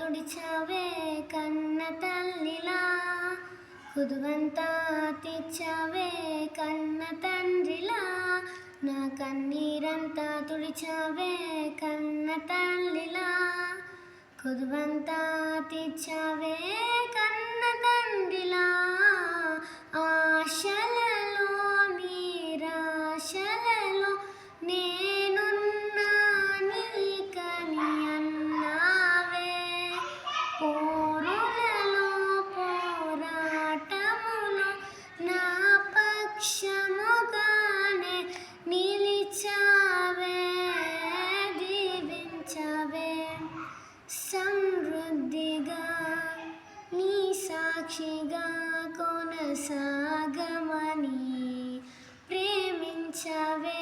తుడిచావే కన్న తల్లిలా, కుదువంతా తీర్చావే కన్న తండ్రిలా, నా కన్నీరంతా తుడిచావే కన్న తల్లిలా, కుదువంతా తీర్చావే కన్న తండ్రిలా. ఆశలలో నిరాశలలో నేనున్నా నీకని అన్నావే, పోరులలో పోరాటములో నా పక్షముగానే నిలిచావే, దీవించావే సమృద్ధిగా నీ సాక్షిగా కొనసాగమని ప్రేమించావే.